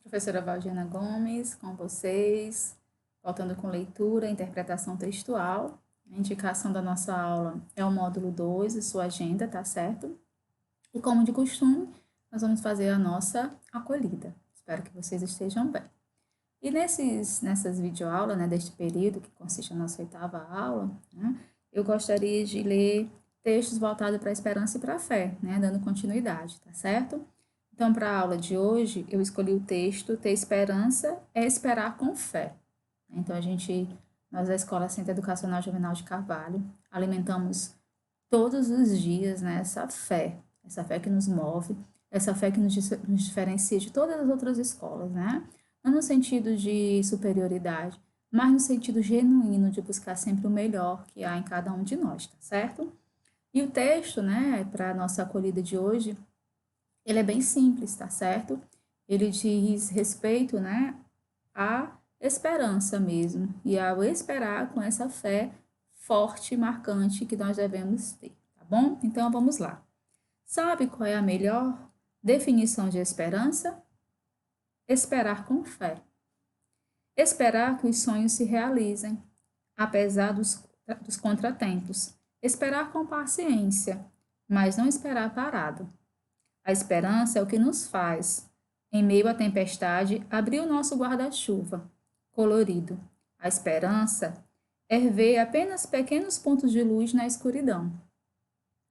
Professora Valdiana Gomes, com vocês, voltando com leitura, interpretação textual. A indicação da nossa aula é o módulo 2 e sua agenda, tá certo? E como de costume, nós vamos fazer a nossa acolhida. Espero que vocês estejam bem. E nessas videoaulas, né, deste período, que consiste na nossa oitava aula, né, eu gostaria de ler textos voltados para a esperança e para a fé, né, dando continuidade, tá certo? Então, para a aula de hoje, eu escolhi o texto Ter esperança é esperar com fé. Então, nós da Escola Centro Educacional Juvenal de Carvalho, alimentamos todos os dias, né, essa fé que nos move, essa fé que nos diferencia de todas as outras escolas, né? Não no sentido de superioridade, mas no sentido genuíno de buscar sempre o melhor que há em cada um de nós, tá certo? E o texto, né, para a nossa acolhida de hoje, ele é bem simples, tá certo? Ele diz respeito, né, à esperança mesmo, e ao esperar com essa fé forte e marcante que nós devemos ter, tá bom? Então vamos lá. Sabe qual é a melhor definição de esperança? Esperar com fé. Esperar que os sonhos se realizem, apesar dos contratempos. Esperar com paciência, mas não esperar parado. A esperança é o que nos faz, em meio à tempestade, abrir o nosso guarda-chuva colorido. A esperança é ver apenas pequenos pontos de luz na escuridão,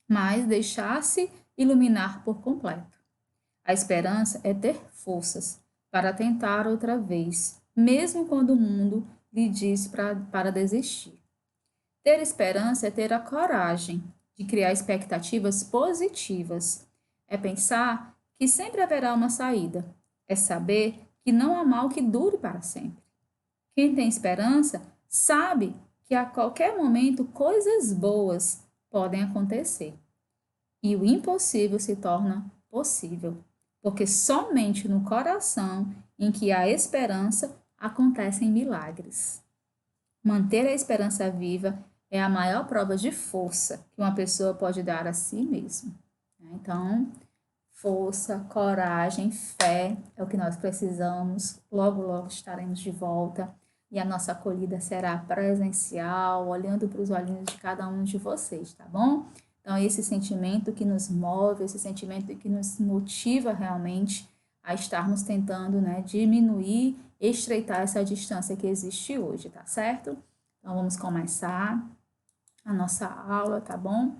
mas deixar-se iluminar por completo. A esperança é ter forças para tentar outra vez, mesmo quando o mundo lhe diz para desistir. Ter esperança é ter a coragem de criar expectativas positivas. É pensar que sempre haverá uma saída. É saber que não há mal que dure para sempre. Quem tem esperança sabe que a qualquer momento coisas boas podem acontecer. E o impossível se torna possível. Porque somente no coração em que há esperança acontecem milagres. Manter a esperança viva é a maior prova de força que uma pessoa pode dar a si mesma. Então, força, coragem, fé é o que nós precisamos. Logo, logo estaremos de volta e a nossa acolhida será presencial, olhando para os olhinhos de cada um de vocês, tá bom? Então, esse sentimento que nos move, esse sentimento que nos motiva realmente a estarmos tentando, né, diminuir, estreitar essa distância que existe hoje, tá certo? Então, vamos começar a nossa aula, tá bom?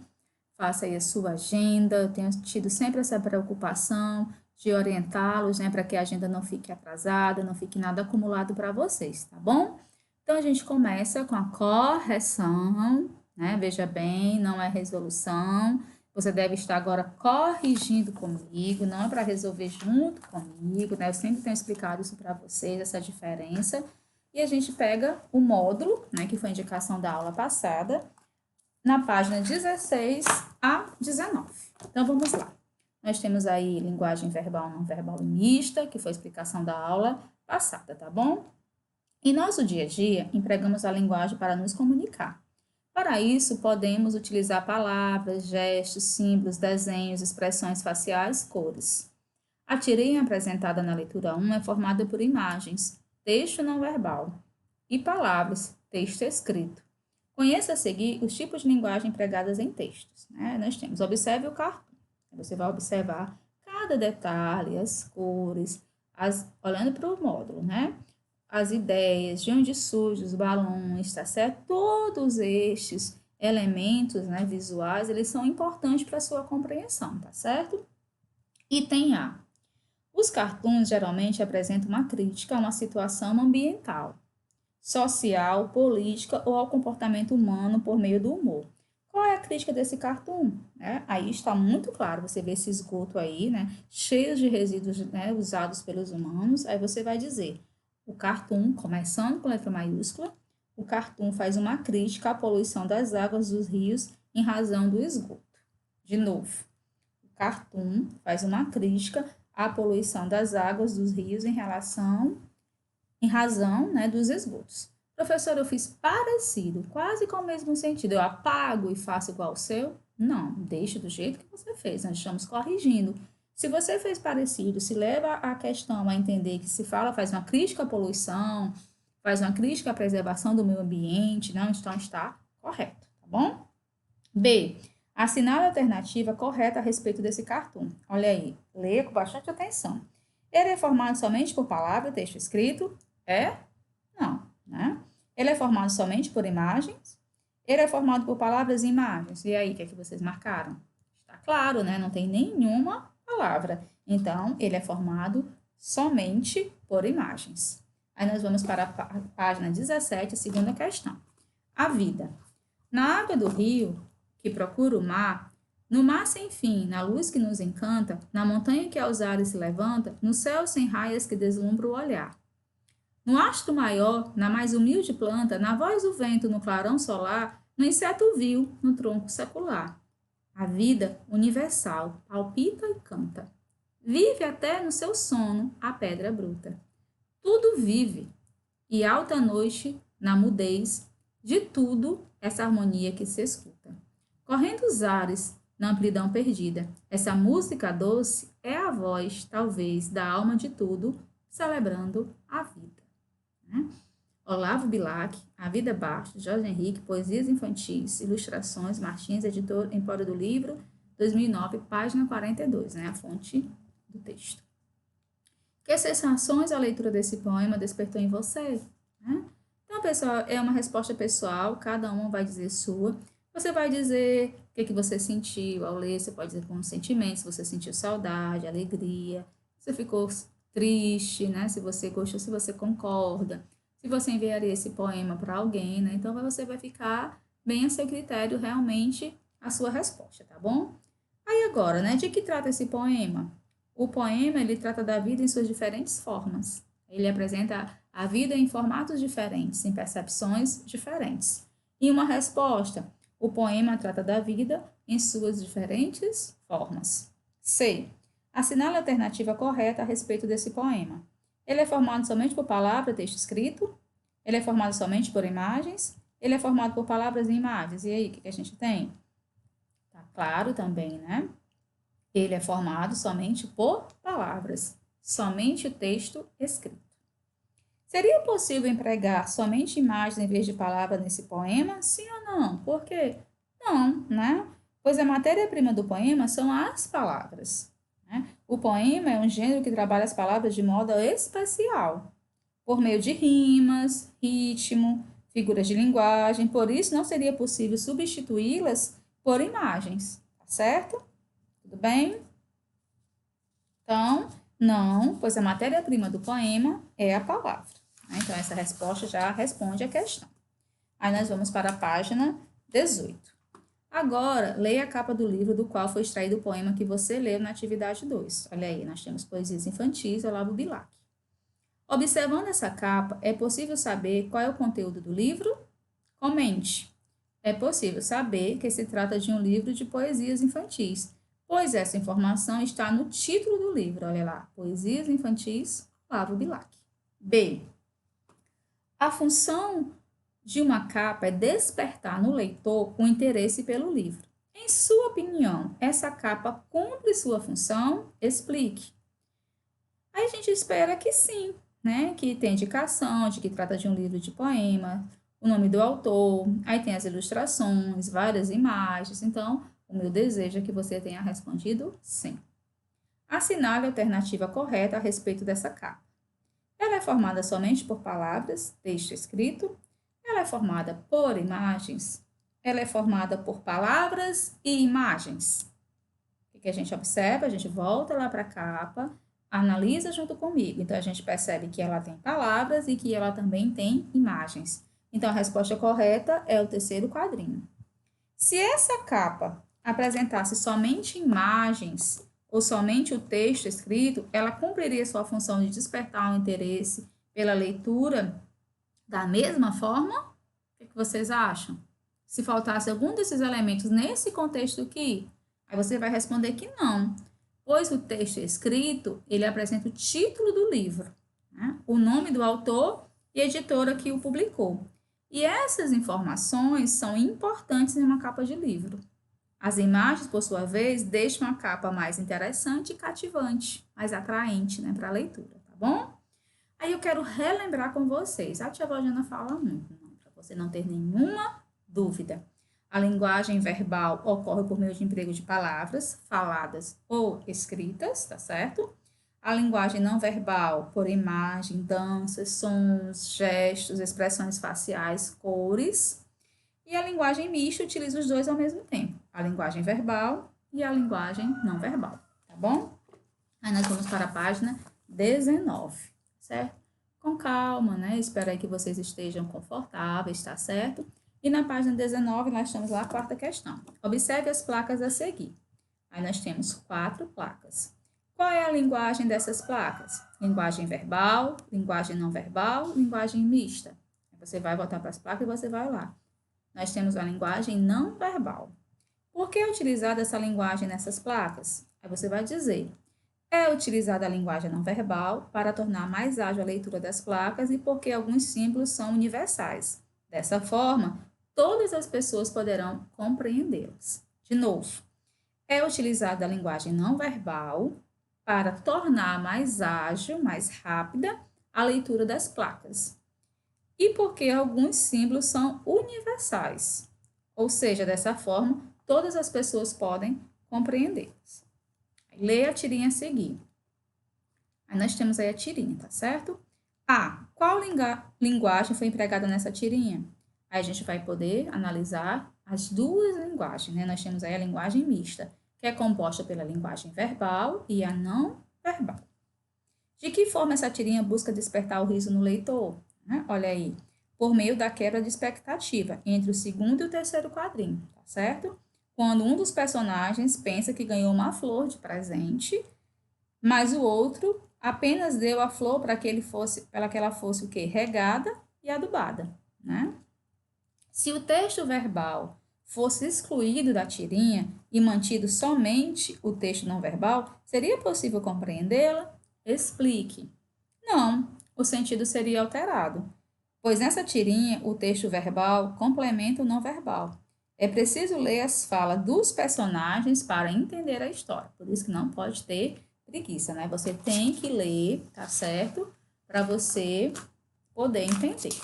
Faça aí a sua agenda. Eu tenho tido sempre essa preocupação de orientá-los, né, para que a agenda não fique atrasada, não fique nada acumulado para vocês, tá bom? Então, a gente começa com a correção, né? Veja bem, não é resolução. Você deve estar agora corrigindo comigo, não é para resolver junto comigo, né? Eu sempre tenho explicado isso para vocês, essa diferença. E a gente pega o módulo, né, que foi a indicação da aula passada, na página 16 a 19. Então, vamos lá. Nós temos aí linguagem verbal não verbal e mista, que foi a explicação da aula passada, tá bom? Em nosso dia a dia, empregamos a linguagem para nos comunicar. Para isso, podemos utilizar palavras, gestos, símbolos, desenhos, expressões faciais, cores. A tirinha apresentada na leitura 1 é formada por imagens, texto não verbal, e palavras, texto escrito. Conheça a seguir os tipos de linguagem empregadas em textos, né? Nós temos, observe o cartoon. Você vai observar cada detalhe, as cores, olhando para o módulo, né? As ideias, de onde surgem os balões, tá certo? Todos estes elementos, né, visuais, eles são importantes para a sua compreensão, tá certo? Item A. Os cartoons geralmente apresentam uma crítica a uma situação ambiental, social, política ou ao comportamento humano por meio do humor. Qual é a crítica desse cartoon? Aí está muito claro, você vê esse esgoto aí, né, cheio de resíduos, né, usados pelos humanos, aí você vai dizer, o cartoon, começando com letra maiúscula, o cartoon faz uma crítica à poluição das águas dos rios em razão do esgoto. De novo, o cartoon faz uma crítica à poluição das águas dos rios em razão, né, dos esgotos. Professor, eu fiz parecido, quase com o mesmo sentido. Eu apago e faço igual ao seu? Não, deixe do jeito que você fez. Nós estamos corrigindo. Se você fez parecido, se leva a questão a entender que se fala, faz uma crítica à poluição, faz uma crítica à preservação do meio ambiente, não, então está correto, tá bom? B. Assinale a alternativa correta a respeito desse cartoon. Olha aí, leia com bastante atenção. Ele é formado somente por palavra, texto escrito? É? Não, né? Ele é formado somente por imagens? Ele é formado por palavras e imagens. E aí, o que é que vocês marcaram? Está claro, né? Não tem nenhuma palavra. Então, ele é formado somente por imagens. Aí nós vamos para a página 17, segunda questão. A vida. Na água do rio, que procura o mar, no mar sem fim, na luz que nos encanta, na montanha que aos ares se levanta, no céu sem raias que deslumbra o olhar. No astro maior, na mais humilde planta, na voz do vento, no clarão solar, no inseto vil, no tronco secular. A vida universal palpita e canta. Vive até no seu sono a pedra bruta. Tudo vive, e alta noite, na mudez, de tudo essa harmonia que se escuta. Correndo os ares, na amplidão perdida, essa música doce é a voz, talvez, da alma de tudo, celebrando a vida. Né? Olavo Bilac, A Vida Bastos, Jorge Henrique, Poesias Infantis, Ilustrações, Martins, editor Empório do Livro, 2009, página 42, né? A fonte do texto. Que sensações a leitura desse poema despertou em você? Né? Então, pessoal, é uma resposta pessoal, cada um vai dizer sua. Você vai dizer o que você sentiu ao ler, você pode dizer com sentimentos, se você sentiu saudade, alegria, se ficou triste, né? Se você gostou, se você concorda, se você enviaria esse poema para alguém, né? Então, você vai ficar bem a seu critério realmente a sua resposta, tá bom? Aí agora, né? De que trata esse poema? O poema, ele trata da vida em suas diferentes formas. Ele apresenta a vida em formatos diferentes, em percepções diferentes. E uma resposta, o poema trata da vida em suas diferentes formas. C. Assinale a alternativa correta a respeito desse poema. Ele é formado somente por palavra, texto escrito? Ele é formado somente por imagens? Ele é formado por palavras e imagens? E aí, o que a gente tem? Tá claro também, né? Ele é formado somente por palavras, somente o texto escrito. Seria possível empregar somente imagens em vez de palavras nesse poema? Sim ou não? Por quê? Não, né? Pois a matéria-prima do poema são as palavras. Né? O poema é um gênero que trabalha as palavras de modo especial, por meio de rimas, ritmo, figuras de linguagem, por isso não seria possível substituí-las por imagens, tá certo? Tudo bem? Então, não, pois a matéria-prima do poema é a palavra. Né? Então, essa resposta já responde a questão. Aí nós vamos para a página 18. Agora, leia a capa do livro do qual foi extraído o poema que você leu na atividade 2. Olha aí, nós temos Poesias Infantis, Olavo Bilac. Observando essa capa, é possível saber qual é o conteúdo do livro? Comente. É possível saber que se trata de um livro de poesias infantis, pois essa informação está no título do livro. Olha lá, Poesias Infantis, Olavo Bilac. B. A função de uma capa é despertar no leitor o interesse pelo livro. Em sua opinião, essa capa cumpre sua função? Explique. Aí a gente espera que sim, né? Que tem indicação de que trata de um livro de poema, o nome do autor, aí tem as ilustrações, várias imagens. Então, o meu desejo é que você tenha respondido sim. Assinale a alternativa correta a respeito dessa capa. Ela é formada somente por palavras, texto escrito. Ela é formada por imagens. Ela é formada por palavras e imagens. O que a gente observa? A gente volta lá para a capa, analisa junto comigo. Então, a gente percebe que ela tem palavras e que ela também tem imagens. Então, a resposta correta é o terceiro quadrinho. Se essa capa apresentasse somente imagens ou somente o texto escrito, ela cumpriria sua função de despertar o interesse pela leitura da mesma forma? O que vocês acham? Se faltasse algum desses elementos nesse contexto aqui, aí você vai responder que não, pois o texto escrito, ele apresenta o título do livro, né? O nome do autor e a editora que o publicou. E essas informações são importantes em uma capa de livro. As imagens, por sua vez, deixam a capa mais interessante e cativante, mais atraente, né, para a leitura, tá bom? Aí eu quero relembrar com vocês, a tia Valdiana fala muito, para você não ter nenhuma dúvida. A linguagem verbal ocorre por meio de emprego de palavras faladas ou escritas, tá certo? A linguagem não verbal por imagem, danças, sons, gestos, expressões faciais, cores. E a linguagem mista utiliza os dois ao mesmo tempo, a linguagem verbal e a linguagem não verbal, tá bom? Aí nós vamos para a página 19, certo? Com calma, né? Espero aí que vocês estejam confortáveis, tá certo? E na página 19 nós estamos lá a quarta questão. Observe as placas a seguir. Aí nós temos 4 placas. Qual é a linguagem dessas placas? Linguagem verbal, linguagem não verbal, linguagem mista. Você vai voltar para as placas e você vai lá. Nós temos a linguagem não verbal. Por que é utilizada essa linguagem nessas placas? Aí você vai dizer, é utilizada a linguagem não verbal para tornar mais ágil a leitura das placas e porque alguns símbolos são universais. Dessa forma, todas as pessoas poderão compreendê-los. De novo, é utilizada a linguagem não verbal para tornar mais ágil, mais rápida a leitura das placas. E porque alguns símbolos são universais, ou seja, dessa forma, todas as pessoas podem compreendê-los. Leia a tirinha a seguir. Aí nós temos aí a tirinha, tá certo? Qual linguagem foi empregada nessa tirinha? Aí a gente vai poder analisar as duas linguagens, né? Nós temos aí a linguagem mista, que é composta pela linguagem verbal e a não verbal. De que forma essa tirinha busca despertar o riso no leitor? Né? Olha aí, por meio da quebra de expectativa entre o segundo e o terceiro quadrinho, tá certo? Quando um dos personagens pensa que ganhou uma flor de presente, mas o outro apenas deu a flor para que ela fosse o quê? Regada e adubada, né? Se o texto verbal fosse excluído da tirinha e mantido somente o texto não verbal, seria possível compreendê-la? Explique. Não, o sentido seria alterado, pois nessa tirinha o texto verbal complementa o não verbal. É preciso ler as falas dos personagens para entender a história, por isso que não pode ter preguiça, né? Você tem que ler, tá certo? Para você poder entender.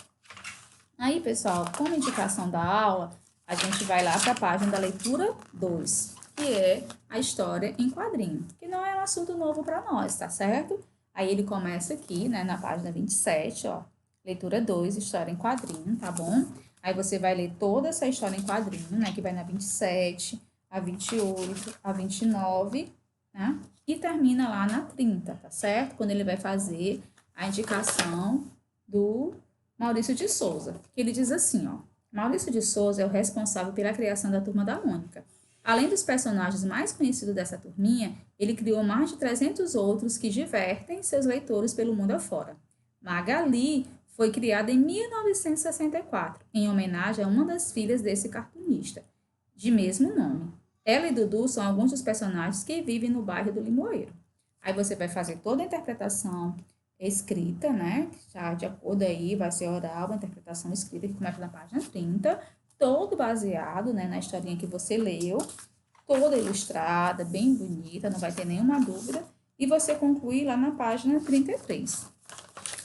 Aí, pessoal, como indicação da aula, a gente vai lá para a página da leitura 2, que é a história em quadrinho, que não é um assunto novo para nós, tá certo? Aí ele começa aqui, né, na página 27, ó, leitura 2, história em quadrinho, tá bom? Aí você vai ler toda essa história em quadrinho, né, que vai na 27, a 28, a 29, né? E termina lá na 30, tá certo? Quando ele vai fazer a indicação do Maurício de Souza, que ele diz assim, ó, Maurício de Souza é o responsável pela criação da Turma da Mônica. Além dos personagens mais conhecidos dessa turminha, ele criou mais de 300 outros que divertem seus leitores pelo mundo afora. Magali foi criada em 1964, em homenagem a uma das filhas desse cartunista, de mesmo nome. Ela e Dudu são alguns dos personagens que vivem no bairro do Limoeiro. Aí você vai fazer toda a interpretação escrita, né? Já de acordo aí, vai ser oral, a interpretação escrita, que começa na página 30, todo baseado, né, na historinha que você leu, toda ilustrada, bem bonita, não vai ter nenhuma dúvida, e você conclui lá na página 33.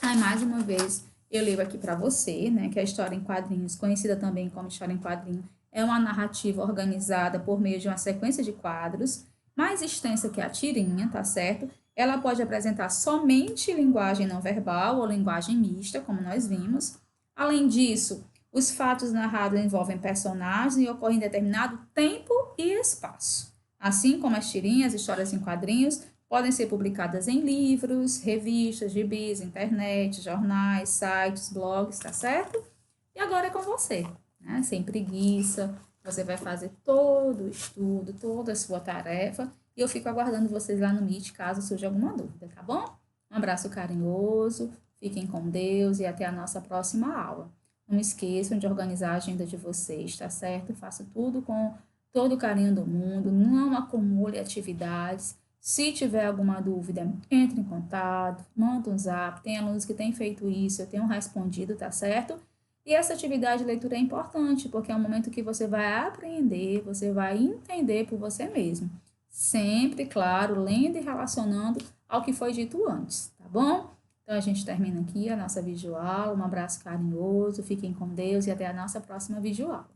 Aí, mais uma vez, eu leio aqui para você, né, que a história em quadrinhos, conhecida também como história em quadrinho, é uma narrativa organizada por meio de uma sequência de quadros, mais extensa que a tirinha, tá certo? Ela pode apresentar somente linguagem não verbal ou linguagem mista, como nós vimos. Além disso, os fatos narrados envolvem personagens e ocorrem em determinado tempo e espaço. Assim como as tirinhas, histórias em quadrinhos, podem ser publicadas em livros, revistas, gibis, internet, jornais, sites, blogs, tá certo? E agora é com você, né? Sem preguiça, você vai fazer todo o estudo, toda a sua tarefa, e eu fico aguardando vocês lá no Meet, caso surja alguma dúvida, tá bom? Um abraço carinhoso, fiquem com Deus e até a nossa próxima aula. Não esqueçam de organizar a agenda de vocês, tá certo? Faça tudo com todo o carinho do mundo, não acumule atividades. Se tiver alguma dúvida, entre em contato, manda um zap. Tem alunos que têm feito isso, eu tenho respondido, tá certo? E essa atividade de leitura é importante, porque é um momento que você vai aprender, você vai entender por você mesmo. Sempre, claro, lendo e relacionando ao que foi dito antes, tá bom? Então, a gente termina aqui a nossa videoaula. Um abraço carinhoso, fiquem com Deus e até a nossa próxima videoaula.